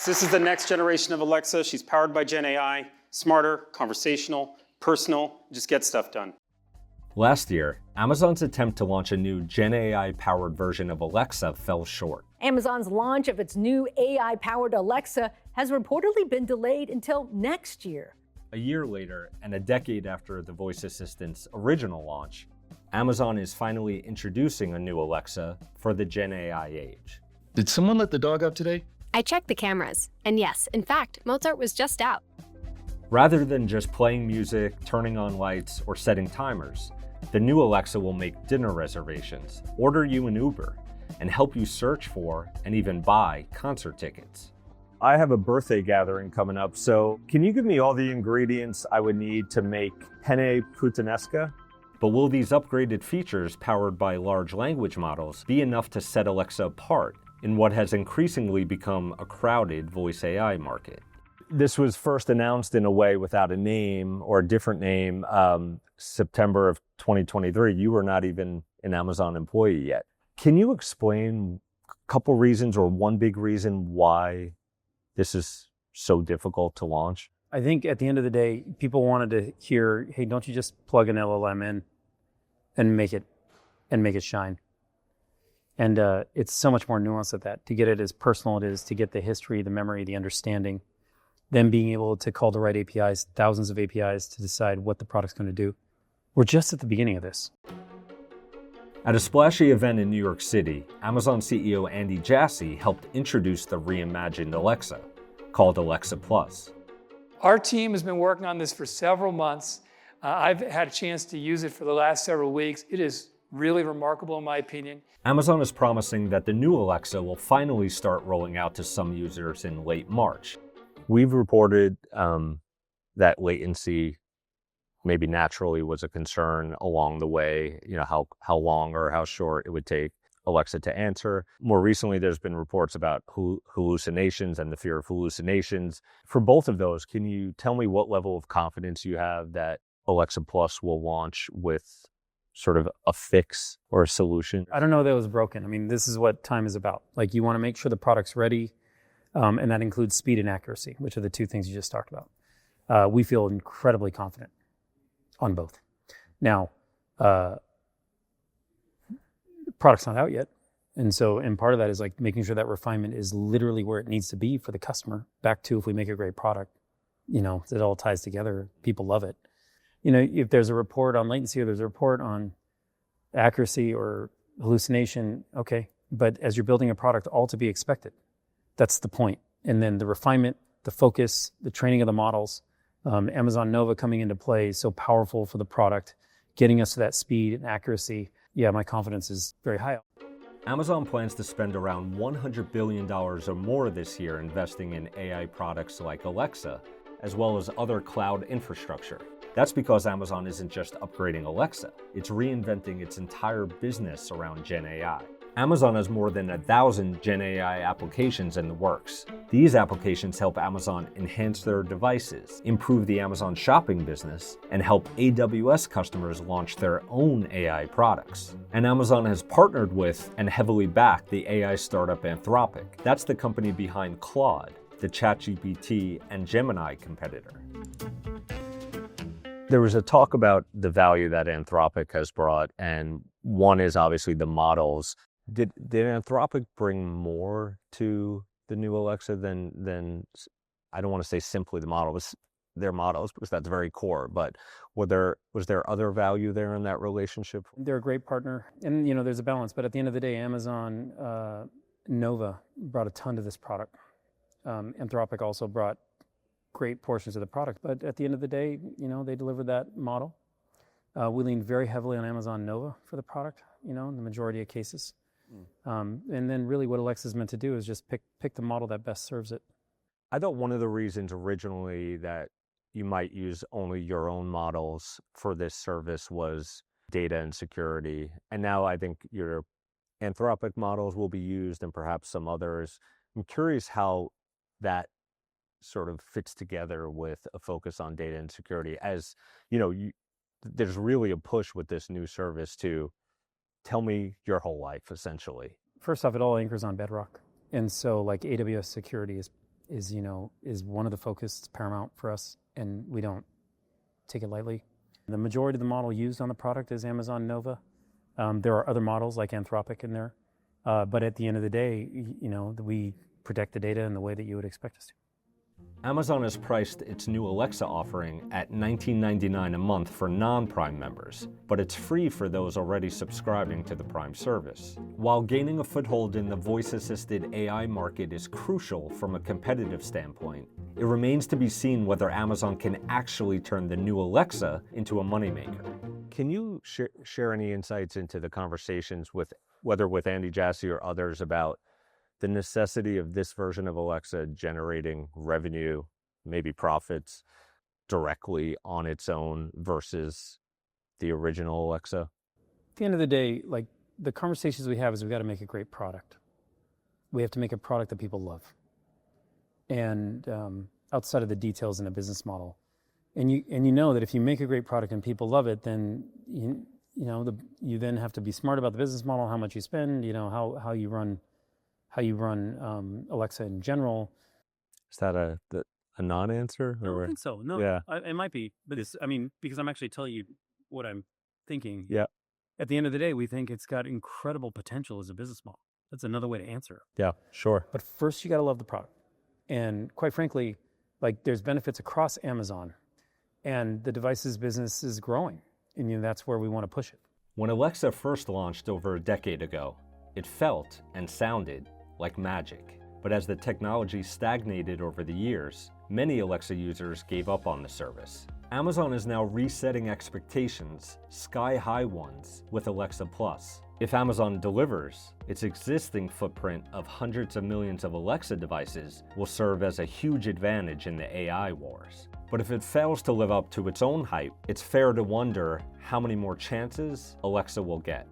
So this is the next generation of Alexa. She's powered by Gen AI, smarter, conversational, personal, just get stuff done. Last year, Amazon's attempt to launch a new Gen AI-powered version of Alexa fell short. Amazon's launch of its new AI-powered Alexa has reportedly been delayed until next year. A year later, and a decade after the voice assistant's original launch, Amazon is finally introducing a new Alexa for the Gen AI age. Did someone let the dog out today? I checked the cameras, and yes, in fact, Mozart was just out. Rather than just playing music, turning on lights, or setting timers, the new Alexa will make dinner reservations, order you an Uber, and help you search for and even buy concert tickets. I have a birthday gathering coming up, so can you give me all the ingredients I would need to make penne puttanesca? But will these upgraded features powered by large language models be enough to set Alexa apart in what has increasingly become a crowded voice AI market? This was first announced in a way without a name or a different name, September of 2023. You were not even an Amazon employee yet. Can you explain a couple reasons or one big reason why this is so difficult to launch? I think at the end of the day, people wanted to hear, hey, don't you just plug an LLM in and make it shine? And it's so much more nuanced than that. To get it as personal it is, to get the history, the memory, the understanding, then being able to call the right APIs, thousands of APIs to decide what the product's going to do. We're just at the beginning of this. At a splashy event in New York City, Amazon CEO Andy Jassy helped introduce the reimagined Alexa, called Alexa Plus. Our team has been working on this for several months. I've had a chance to use it for the last several weeks. It is really remarkable in my opinion. Amazon is promising that the new Alexa will finally start rolling out to some users in late March. We've reported that latency maybe naturally was a concern along the way, how long or how short it would take Alexa to answer. More recently, there's been reports about hallucinations and the fear of hallucinations. For both of those, can you tell me what level of confidence you have that Alexa Plus will launch with sort of a fix or a solution? I don't know that it was broken. I mean, this is what time is about. Like, you want to make sure the product's ready, and that includes speed and accuracy, which are the two things you just talked about. We feel incredibly confident on both. Now, the product's not out yet. And part of that is like making sure that refinement is literally where it needs to be for the customer. Back to, if we make a great product, it all ties together. People love it. If there's a report on latency or there's a report on accuracy or hallucination, okay. But as you're building a product, all to be expected. That's the point. And then the refinement, the focus, the training of the models, Amazon Nova coming into play is so powerful for the product, getting us to that speed and accuracy. Yeah, my confidence is very high. Amazon plans to spend around $100 billion or more this year investing in AI products like Alexa, as well as other cloud infrastructure. That's because Amazon isn't just upgrading Alexa, it's reinventing its entire business around Gen AI. Amazon has more than 1,000 Gen AI applications in the works. These applications help Amazon enhance their devices, improve the Amazon shopping business, and help AWS customers launch their own AI products. And Amazon has partnered with and heavily backed the AI startup Anthropic. That's the company behind Claude, the ChatGPT and Gemini competitor. There was a talk about the value that Anthropic has brought, and one is obviously the models. Did Anthropic bring more to the new Alexa than I don't want to say simply the model, was their models, because that's very core, but was there other value there in that relationship? They're a great partner, and there's a balance, but at the end of the day, Amazon Nova brought a ton to this product. Anthropic also brought great portions of the product, but at the end of the day, they delivered that model. We leaned very heavily on Amazon Nova for the product, in the majority of cases. And then really what Alexa is meant to do is just pick the model that best serves it. I thought one of the reasons originally that you might use only your own models for this service was data and security. And now I think your Anthropic models will be used and perhaps some others. I'm curious how that sort of fits together with a focus on data and security. As there's really a push with this new service to tell me your whole life, essentially. First off, it all anchors on Bedrock. And so like AWS security is one of the focus. It's paramount for us, and we don't take it lightly. The majority of the model used on the product is Amazon Nova. There are other models like Anthropic in there, but at the end of the day, we protect the data in the way that you would expect us to. Amazon has priced its new Alexa offering at $19.99 a month for non-Prime members, but it's free for those already subscribing to the Prime service. While gaining a foothold in the voice-assisted AI market is crucial from a competitive standpoint, it remains to be seen whether Amazon can actually turn the new Alexa into a moneymaker. Can you share any insights into the conversations with Andy Jassy or others about the necessity of this version of Alexa generating revenue, maybe profits, directly on its own versus the original Alexa? At the end of the day, like, the conversations we have is we've got to make a great product. We have to make a product that people love. And outside of the details in the business model, and you know that if you make a great product and people love it, then you then have to be smart about the business model, how much you spend, how you run Alexa in general. Is that a non-answer? I don't think so. No, yeah. It might be, but because I'm actually telling you what I'm thinking. Yeah. At the end of the day, we think it's got incredible potential as a business model. That's another way to answer it. Yeah, sure. But first, you got to love the product. And quite frankly, like, there's benefits across Amazon, and the devices business is growing, and that's where we want to push it. When Alexa first launched over a decade ago, it felt and sounded like magic. But as the technology stagnated over the years, many Alexa users gave up on the service. Amazon is now resetting expectations, sky-high ones, with Alexa Plus. If Amazon delivers, its existing footprint of hundreds of millions of Alexa devices will serve as a huge advantage in the AI wars. But if it fails to live up to its own hype, it's fair to wonder how many more chances Alexa will get.